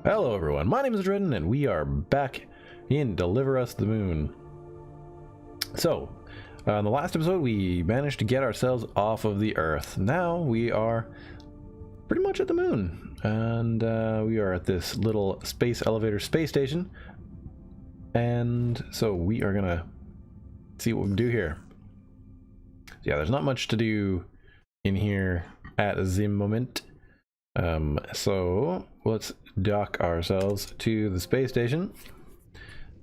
Hello everyone, my name is Dredden and we are back in Deliver Us the Moon. So, in the last episode we managed to get ourselves off of the Earth. Now we are pretty much at the moon. And we are at this little space elevator space station. And so we are gonna see what we can do here. Yeah, there's not much to do in here at the moment. So let's dock ourselves to the space station.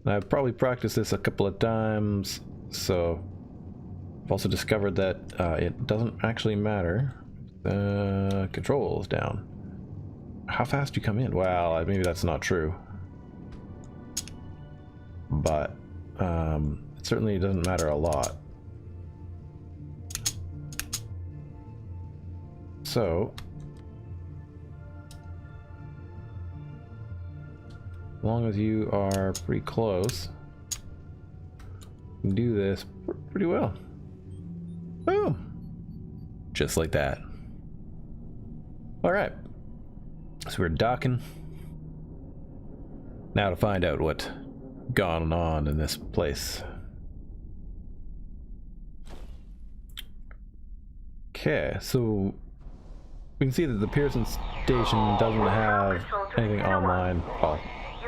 I've probably practiced this a couple of times, so I've also discovered that it doesn't actually matter. Controls down. How fast do you come in? Well, maybe that's not true, but it certainly doesn't matter a lot. So as long as you are pretty close, you can do this pretty well. Boom! Just like that. Alright. So we're docking. Now to find out what's gone on in this place. Okay, so we can see that the Pearson station doesn't have anything online. Well,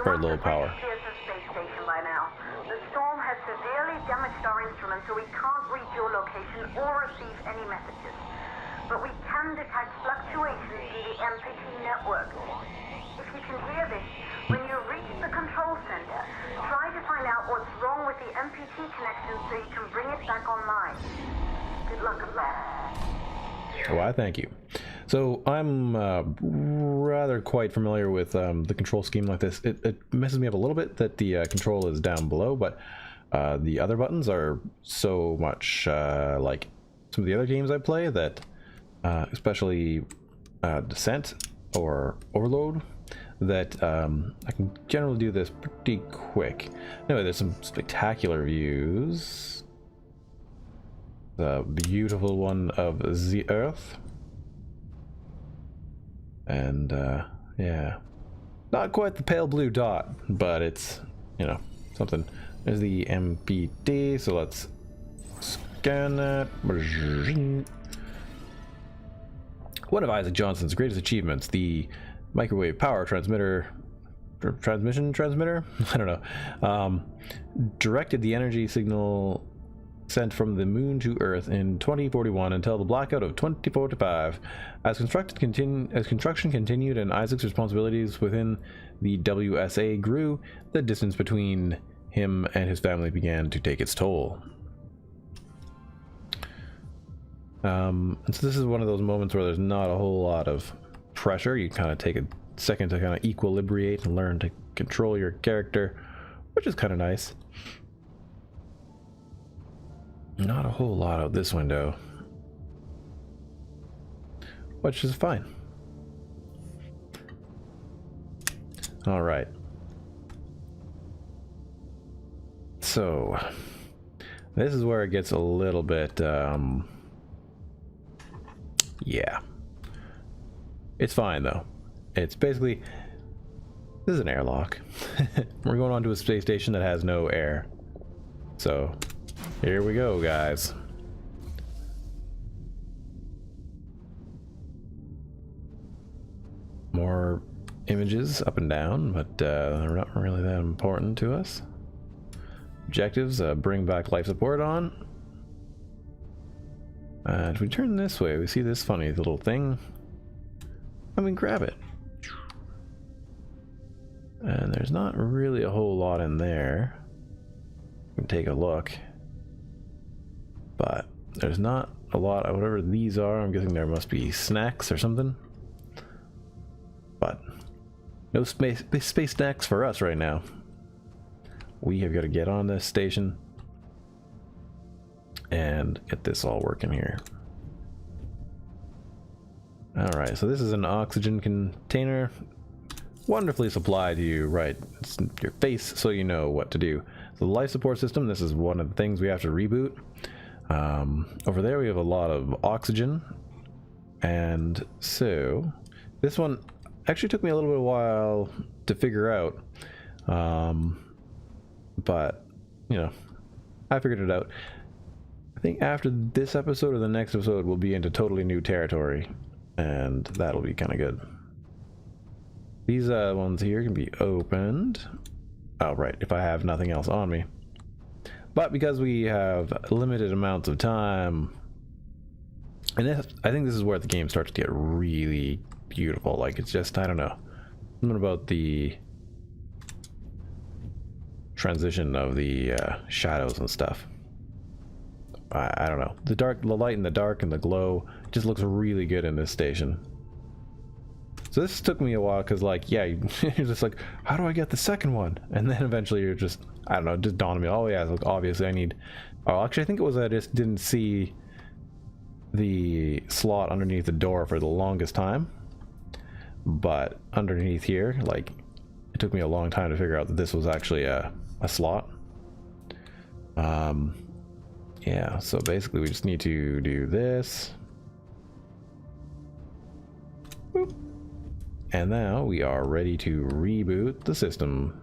very little power. Pearson space station by now. The storm has severely damaged our instruments, so we can't reach your location or receive any messages. But we can detect fluctuations in the MPT network. If you can hear this, when you reach the control center, try to find out what's wrong with the MPT connection so you can bring it back online. Good luck at that. Why, thank you. So I'm rather quite familiar with the control scheme like this. It messes me up a little bit that the control is down below, but the other buttons are so much like some of the other games I play that, especially Descent or Overload, that I can generally do this pretty quick. Anyway, there's some spectacular views. The beautiful one of the Earth. And yeah, not quite the pale blue dot, but it's, you know, something. There's the MPT, so let's scan that. One of Isaac Johnson's greatest achievements, the microwave power transmitter, transmitter, I don't know, directed the energy signal sent from the moon to Earth in 2041 until the blackout of 2045. As construction continued and Isaac's responsibilities within the WSA grew, the distance between him and his family began to take its toll. And so this is one of those moments where there's not a whole lot of pressure. You kind of take a second to kind of equilibrate and learn to control your character, which is kind of nice. Not a whole lot out this window, which is fine. All right. So this is where it gets a little bit, yeah. It's fine though. It's basically, this is an airlock. We're going on to a space station that has no air. So here we go, guys. More images up and down, but they're not really that important to us. Objectives, bring back life support on. And if we turn this way, we see this funny little thing. And we grab it. And there's not really a whole lot in there. We can take a look. But there's not a lot of whatever these are. I'm guessing there must be snacks or something. But no space snacks for us right now. We have got to get on this station and get this all working here. Alright, so this is an oxygen container. Wonderfully supplied to you right in your face so you know what to do. So the life support system, this is one of the things we have to reboot. Over there we have a lot of oxygen, and so this one actually took me a little bit of while to figure out. But, you know, I figured it out. I think after this episode or the next episode, we'll be into totally new territory. And that'll be kind of good. These ones here can be opened. Oh, right, if I have nothing else on me. But because we have limited amounts of time, and I think this is where the game starts to get really beautiful. Like, it's just, I don't know, something about the transition of the shadows and stuff. I don't know. The light in the dark and the glow just looks really good in this station. So this took me a while because, like, yeah, you're just like, how do I get the second one? And then eventually you're just, I don't know, it just dawned on me, oh yeah, look, obviously I need, oh, actually I think it was I just didn't see the slot underneath the door for the longest time. But underneath here, like, it took me a long time to figure out that this was actually a slot. Yeah, so basically we just need to do this. Boop. And now we are ready to reboot the system.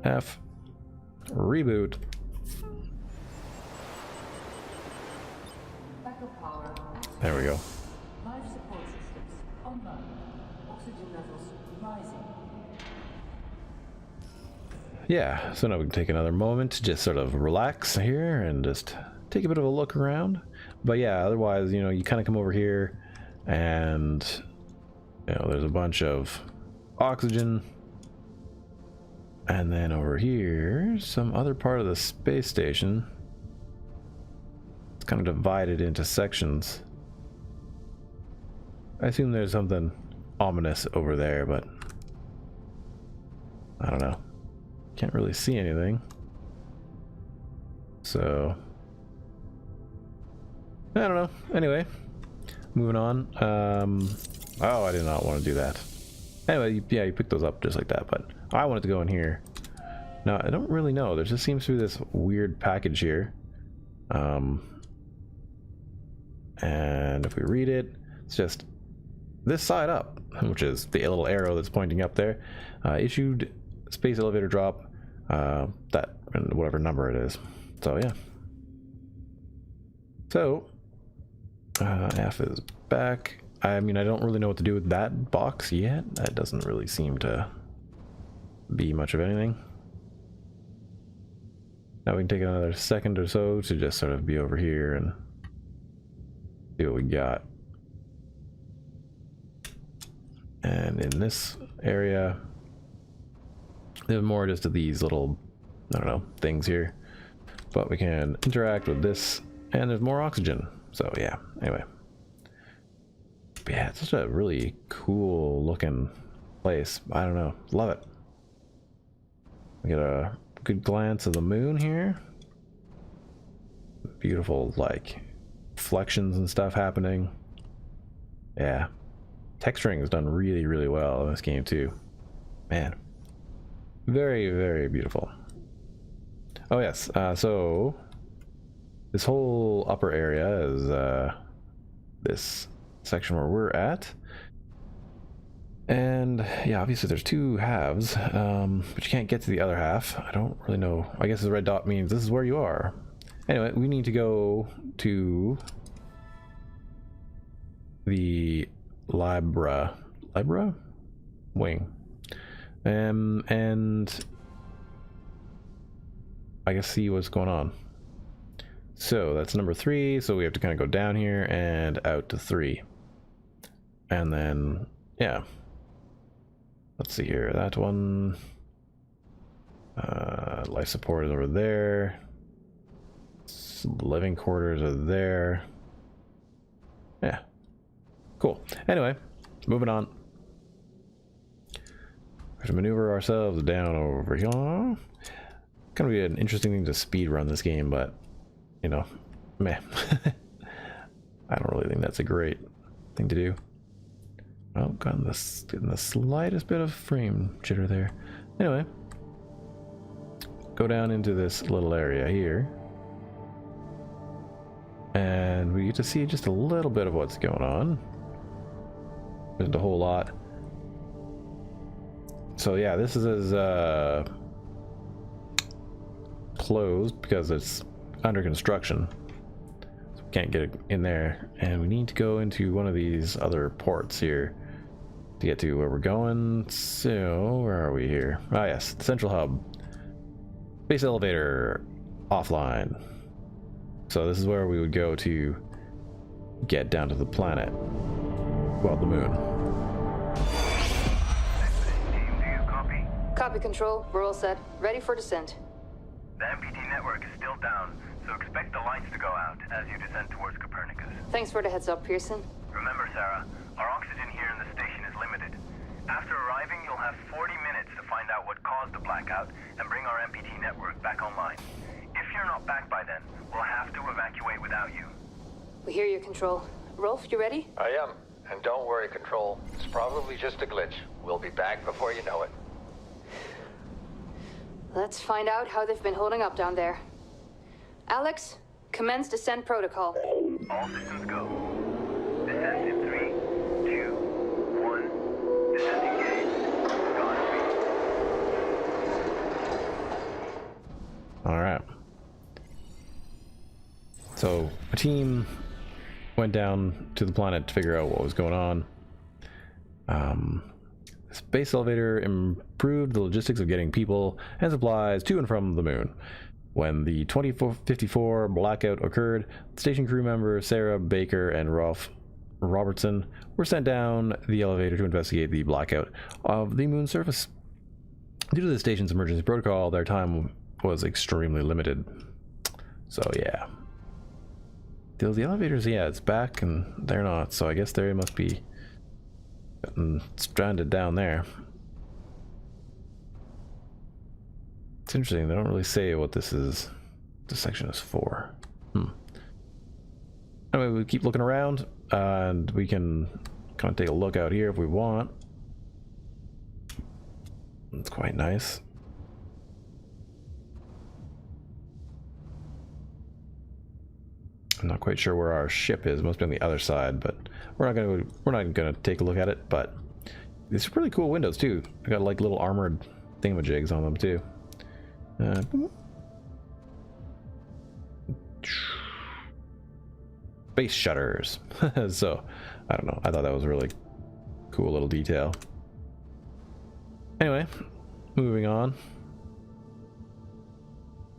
F. Reboot. There we go. Life support systems online. Oxygen levels rising. Yeah, so now we can take another moment to just sort of relax here and just take a bit of a look around. But yeah, otherwise, you know, you kind of come over here and, you know, there's a bunch of oxygen. And then over here, some other part of the space station. It's kind of divided into sections. I assume there's something ominous over there, but I don't know. Can't really see anything. So I don't know. Anyway, moving on. Oh, I did not want to do that. Anyway, yeah, you pick those up just like that, but I wanted to go in here. Now, I don't really know. There just seems to be this weird package here. And if we read it, it's just this side up, which is the little arrow that's pointing up there. Issued space elevator drop, that, and whatever number it is. So, yeah. So, F is back. I mean, I don't really know what to do with that box yet. That doesn't really seem to be much of anything. Now we can take another second or so to just sort of be over here and see what we got. And in this area, there's more just of these little, I don't know, things here. But we can interact with this, and there's more oxygen. So yeah, anyway. But yeah, it's such a really cool looking place. I don't know, love it. We get a good glance of the moon here. Beautiful, like, reflections and stuff happening. Yeah. Texturing is done really, really well in this game too. Man. Very, very beautiful. Oh yes, so this whole upper area is this section where we're at. And yeah, obviously there's two halves, but you can't get to the other half. I don't really know. I guess the red dot means this is where you are. Anyway, we need to go to the Libra wing. And I guess see what's going on. So that's number 3, so we have to kind of go down here and out to 3. And then, yeah. Let's see here, that one. Life support is over there. Living quarters are there. Yeah. Cool. Anyway, moving on. We have to maneuver ourselves down over here. Gonna be an interesting thing to speed run this game, but you know, meh. I don't really think that's a great thing to do. Oh, getting the slightest bit of frame jitter there. Anyway, go down into this little area here, and we get to see just a little bit of what's going on. There's a whole lot. So yeah, this is closed because it's under construction. So we can't get it in there, and we need to go into one of these other ports here to get to where we're going. So where are we here? Ah yes, the central hub. Space elevator offline. So this is where we would go to get down to the planet. Well, the moon. Team, do you copy? Copy, Control. We're all set. Ready for descent. The MPT network is still down, so expect the lights to go out as you descend towards Copernicus. Thanks for the heads up, Pearson. Remember, Sarah, our oxygen here in the station is limited. After arriving, you'll have 40 minutes to find out what caused the blackout and bring our MPT network back online. If you're not back by then, we'll have to evacuate without you. We hear you, Control. Rolf, you ready? I am. And don't worry, Control. It's probably just a glitch. We'll be back before you know it. Let's find out how they've been holding up down there. Alex, commence descent protocol. All systems go. Descent in 3, 2, 1. Descent engaged. Godspeed. All right. So a team went down to the planet to figure out what was going on. The space elevator improved the logistics of getting people and supplies to and from the moon. When the 2454 blackout occurred, station crew members Sarah Baker and Ralph Robertson were sent down the elevator to investigate the blackout of the moon's surface. Due to the station's emergency protocol, their time was extremely limited. So yeah. The elevators, yeah, it's back and they're not, so I guess they must be getting stranded down there. It's interesting, they don't really say what this section is for. Anyway, we keep looking around, and we can kind of take a look out here if we want. It's quite nice. I'm not quite sure where our ship is. It must be on the other side, but we're not gonna take a look at it. But these really cool windows too. They got like little armored thingamajigs on them too. Space shutters. So I don't know. I thought that was a really cool little detail. Anyway, moving on.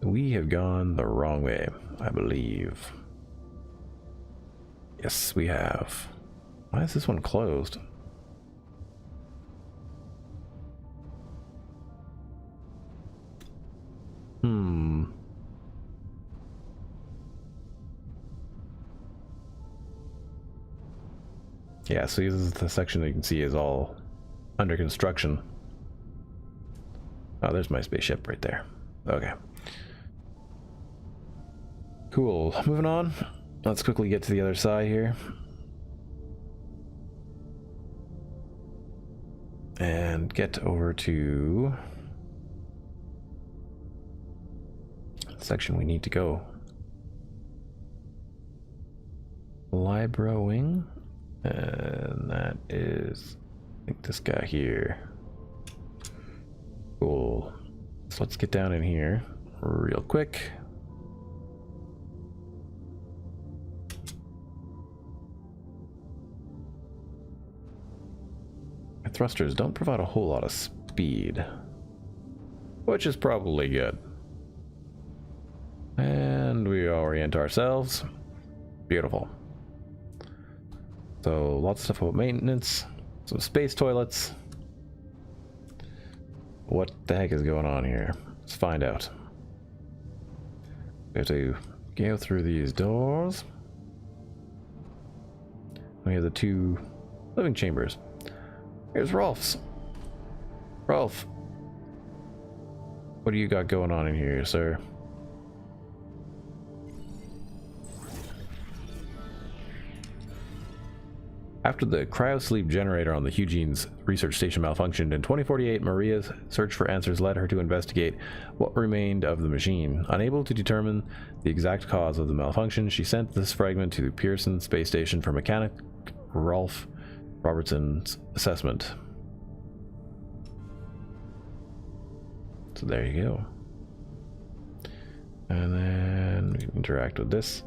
We have gone the wrong way, I believe. Yes, we have. Why is this one closed? Yeah, so this is the section that you can see is all under construction. Oh, there's my spaceship right there. Okay. Cool. Moving on. Let's quickly get to the other side here. And get over to the section we need to go. Libro-wing. And that is, I think, this guy here. Cool. So let's get down in here real quick. My thrusters don't provide a whole lot of speed, which is probably good. And we orient ourselves. Beautiful. So lots of stuff about maintenance, some space toilets. What the heck is going on here? Let's find out. We have to go through these doors. We have the two living chambers. Here's Rolf's. Rolf, what do you got going on in here, sir? After the cryosleep generator on the Hugene's research station malfunctioned in 2048, Maria's search for answers led her to investigate what remained of the machine. Unable to determine the exact cause of the malfunction, she sent this fragment to the Pearson space station for mechanic Ralph Robertson's assessment. So there you go. And then we can interact with this.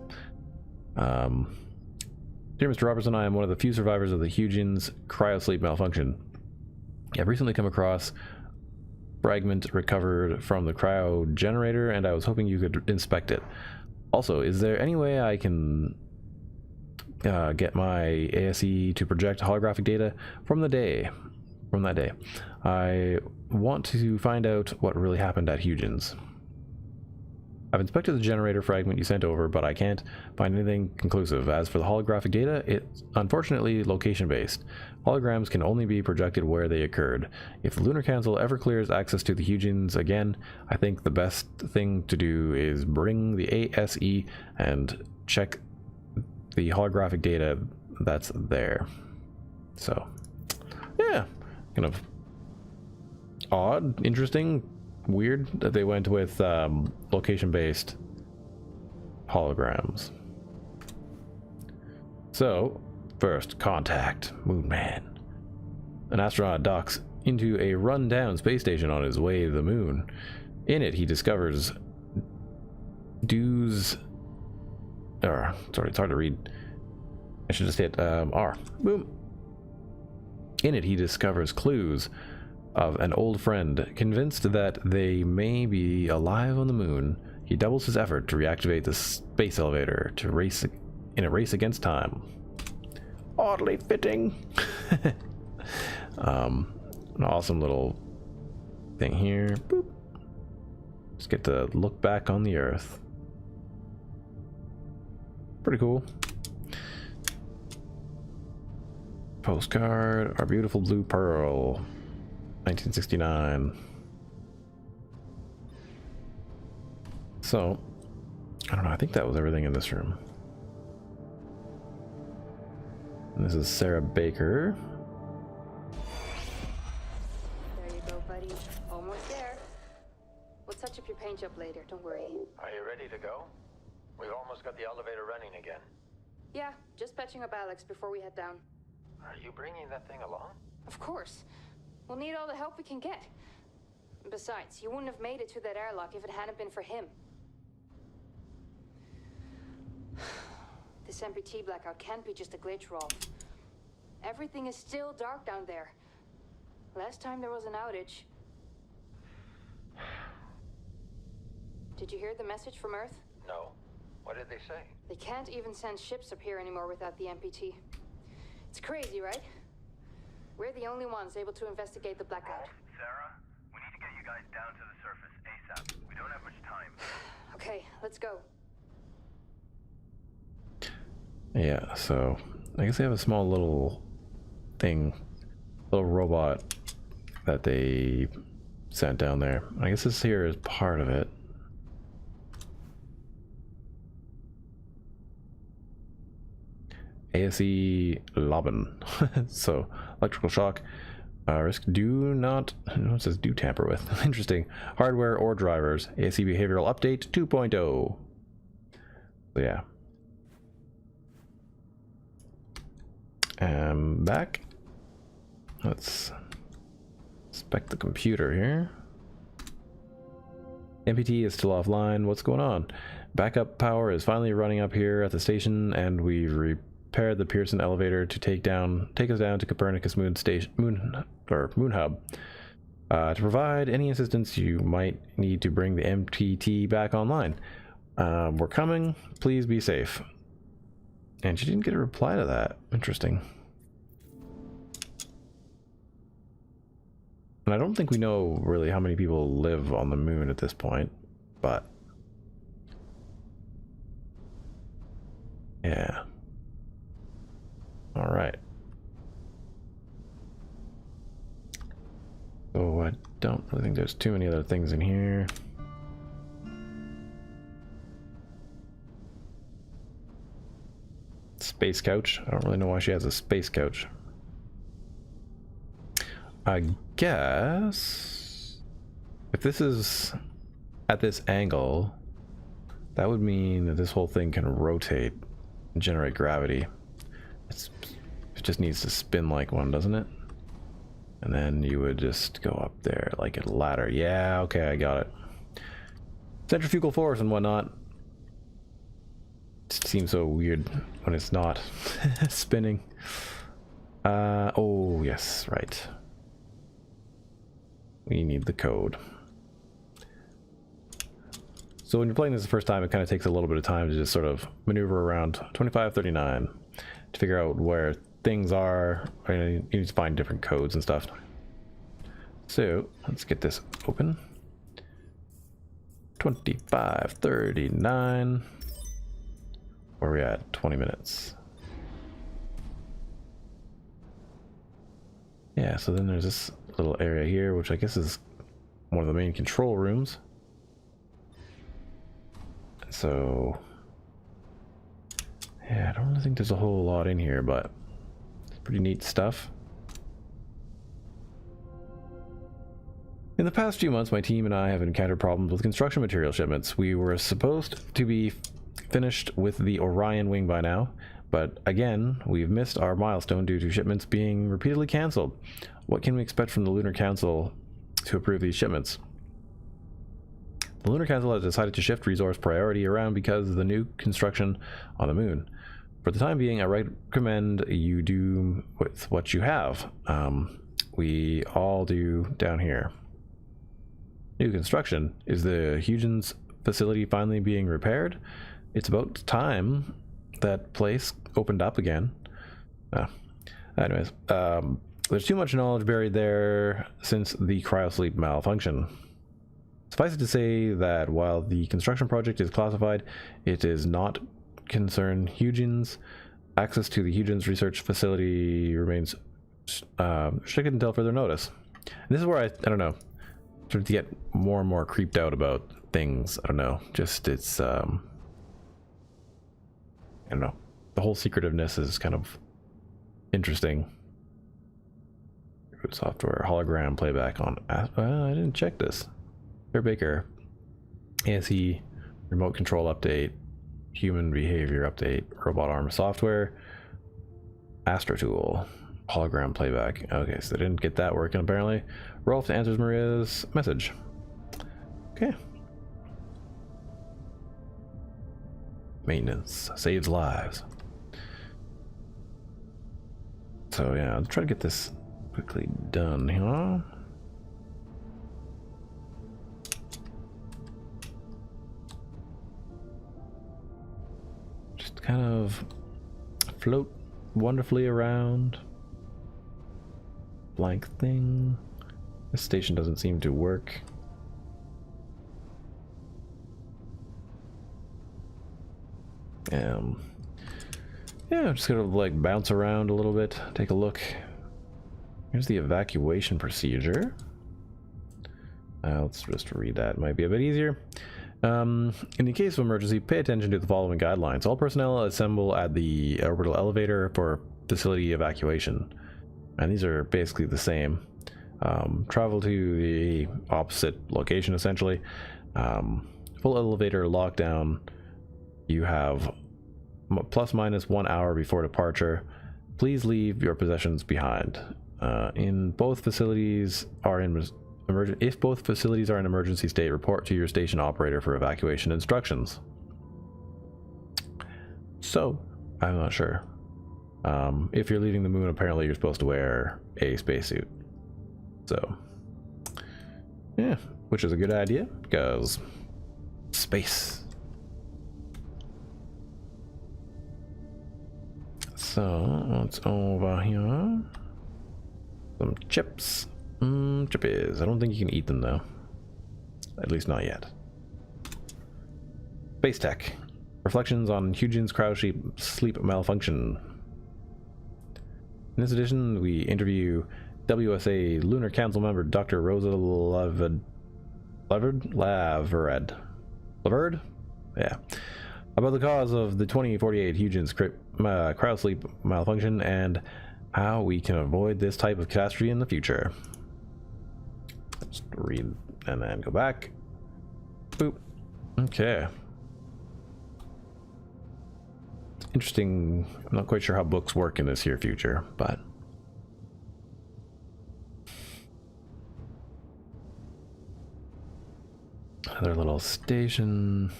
Dear Mr. Robertson, I am one of the few survivors of the Huygens cryosleep malfunction. I've recently come across fragment recovered from the cryo generator, and I was hoping you could inspect it. Also, is there any way I can get my ASE to project holographic data from that day? I want to find out what really happened at Huygens. I've inspected the generator fragment you sent over, but I can't find anything conclusive. As for the holographic data, it's unfortunately location-based. Holograms can only be projected where they occurred. If the Lunar Council ever clears access to the Huygens again, I think the best thing to do is bring the ASE and check the holographic data that's there. So, yeah, kind of odd, interesting, weird that they went with location-based holograms. So, first contact, Moonman. An astronaut docks into a run-down space station on his way to the moon. In it, he discovers it's hard to read. I should just hit R. Boom. In it, he discovers clues of an old friend. Convinced that they may be alive on the moon, he doubles his effort to reactivate the space elevator to race in a race against time. Oddly fitting. An awesome little thing here. Boop. Just get to look back on the Earth. Pretty cool. Postcard, Our Beautiful Blue Pearl, 1969. So, I don't know, I think that was everything in this room. And this is Sarah Baker. There you go, buddy. Almost there. We'll touch up your paint job later, don't worry. Are you ready to go? We've almost got the elevator running again. Yeah, just patching up Alex before we head down. Are you bringing that thing along? Of course. We'll need all the help we can get. Besides, you wouldn't have made it to that airlock if it hadn't been for him. This MPT blackout can't be just a glitch, Rolf. Everything is still dark down there. Last time there was an outage. Did you hear the message from Earth? No. What did they say? They can't even send ships up here anymore without the MPT. It's crazy, right? We're the only ones able to investigate the blackout. Sarah, we need to get you guys down to the surface ASAP. We don't have much time. Okay, let's go. Yeah, so I guess they have a small little thing, little robot that they sent down there. I guess this here is part of it. ASE Lobbin. So, electrical shock. Risk do not, no, it says do tamper with. Interesting. Hardware or drivers. ASE behavioral update 2.0. So, yeah. Back. Let's inspect the computer here. MPT is still offline. What's going on? Backup power is finally running up here at the station, and we've repaired the Pearson elevator to take us down to Copernicus Moon Hub. To provide any assistance you might need to bring the MPT back online. We're coming. Please be safe. And she didn't get a reply to that. Interesting. And I don't think we know really how many people live on the moon at this point, but yeah. All right. So I don't really think there's too many other things in here. Space couch. I don't really know why she has a space couch. I guess if this is at this angle, that would mean that this whole thing can rotate and generate gravity. It just needs to spin like one, doesn't it? And then you would just go up there like a ladder. Yeah, okay, I got it. Centrifugal force and whatnot. It seems so weird when it's not spinning. Oh, yes, right. We need the code. So when you're playing this the first time, it kind of takes a little bit of time to just sort of maneuver around 2539 to figure out where things are. You need to find different codes and stuff. So let's get this open. 2539. Where are we at? 20 minutes. Yeah, so then there's this little area here, which I guess is one of the main control rooms. So, yeah, I don't really think there's a whole lot in here, but it's pretty neat stuff. In the past few months, my team and I have encountered problems with construction material shipments. We were supposed to be finished with the Orion wing by now, but again, we've missed our milestone due to shipments being repeatedly cancelled. What can we expect from the Lunar Council to approve these shipments? The Lunar Council has decided to shift resource priority around because of the new construction on the moon. For the time being, I recommend you do with what you have. We all do down here. New construction. Is the Huygens facility finally being repaired? It's about time that place opened up again. Anyways, there's too much knowledge buried there since the cryosleep malfunction. Suffice it to say that while the construction project is classified, it is not concern Huygens. Access to the Huygens research facility remains restricted until further notice. And this is where I don't know, start to get more and more creeped out about things. I don't know, just it's I don't know, the whole secretiveness is kind of interesting. Software hologram playback on I didn't check this. Fair Baker, ASE, remote control update, human behavior update, robot arm software, Astro Tool, hologram playback. Okay, so they didn't get that working apparently. Rolf answers Maria's message. Okay. Maintenance saves lives. So yeah, I'll try to get this quickly done here. Kind of float wonderfully around. Blank thing. This station doesn't seem to work. Yeah, I'm just gonna like bounce around a little bit, take a look. Here's the evacuation procedure. Let's just read that, might be a bit easier. In the case of emergency, pay attention to the following guidelines. All personnel assemble at the orbital elevator for facility evacuation. And these are basically the same. Travel to the opposite location, essentially. Full elevator lockdown. You have plus minus 1 hour before departure. Please leave your possessions behind. If both facilities are in emergency state, report to your station operator for evacuation instructions. So, I'm not sure. If you're leaving the moon, apparently you're supposed to wear a spacesuit. So, yeah, which is a good idea because space. So, what's over here? Some chips. Chippies. I don't think you can eat them though. At least not yet. Space Tech. Reflections on Huygens cryosleep sleep malfunction. In this edition, we interview WSA Lunar Council member Dr. Rosa Lavered? Yeah. About the cause of the 2048 Huygens cryosleep malfunction and how we can avoid this type of catastrophe in the future. Let's read and then go back. Boop. Okay. Interesting. I'm not quite sure how books work in this here future, but Another little station.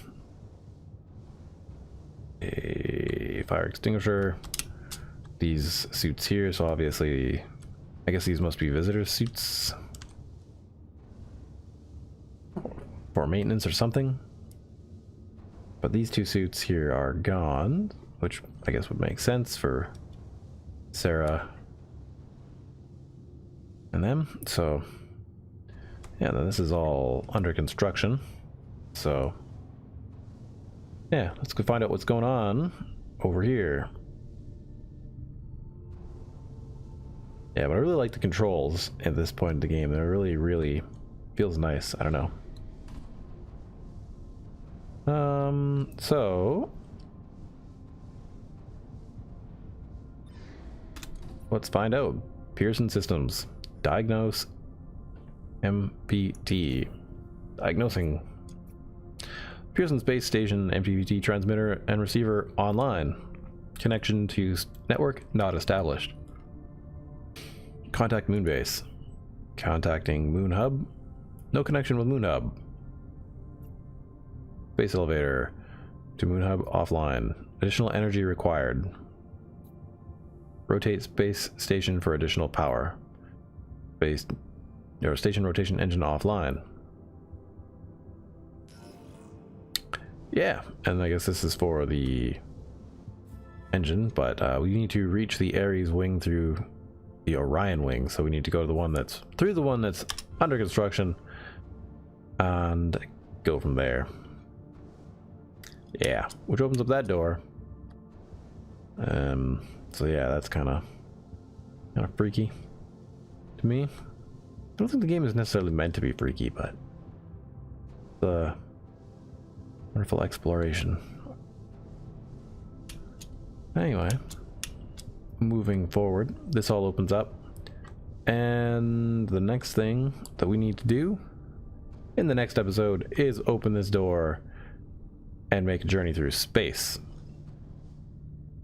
A fire extinguisher. These suits here, so obviously, I guess these must be visitor suits. For maintenance or something. But these two suits here are gone, which I guess would make sense for Sarah and them. So yeah, then this is all under construction. So yeah, let's go find out what's going on over here. Yeah, but I really like the controls at this point in the game. They're really feels nice. I don't know. So let's find out. Pearson Systems. Diagnose MPT. Diagnosing. Pearson Space Station MPT transmitter and receiver online. Connection to network not established. Contact Moonbase. Contacting Moon Hub. No connection with Moon Hub. Space elevator to Moon Hub offline. Additional energy required. Rotate space station for additional power. Station rotation engine offline. Yeah, and I guess this is for the engine, but we need to reach the Ares wing through the Orion wing, so we need to go to the one that's under construction and go from there. Yeah, which opens up that door. So yeah, that's kind of freaky to me. I don't think the game is necessarily meant to be freaky, but the wonderful exploration. Anyway, moving forward, this all opens up, and the next thing that we need to do in the next episode is open this door and make a journey through space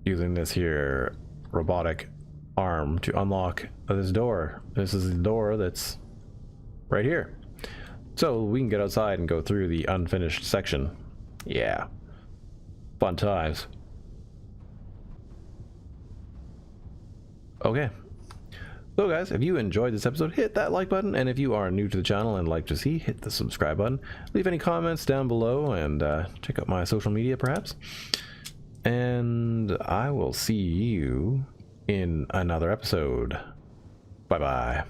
using this here robotic arm to unlock this door. This is the door that's right here, so we can get outside and go through the unfinished section. Yeah, fun times. Okay, so guys, if you enjoyed this episode, hit that like button, and if you are new to the channel and like to see, hit the subscribe button. Leave any comments down below, and check out my social media perhaps, and I will see you in another episode. Bye bye.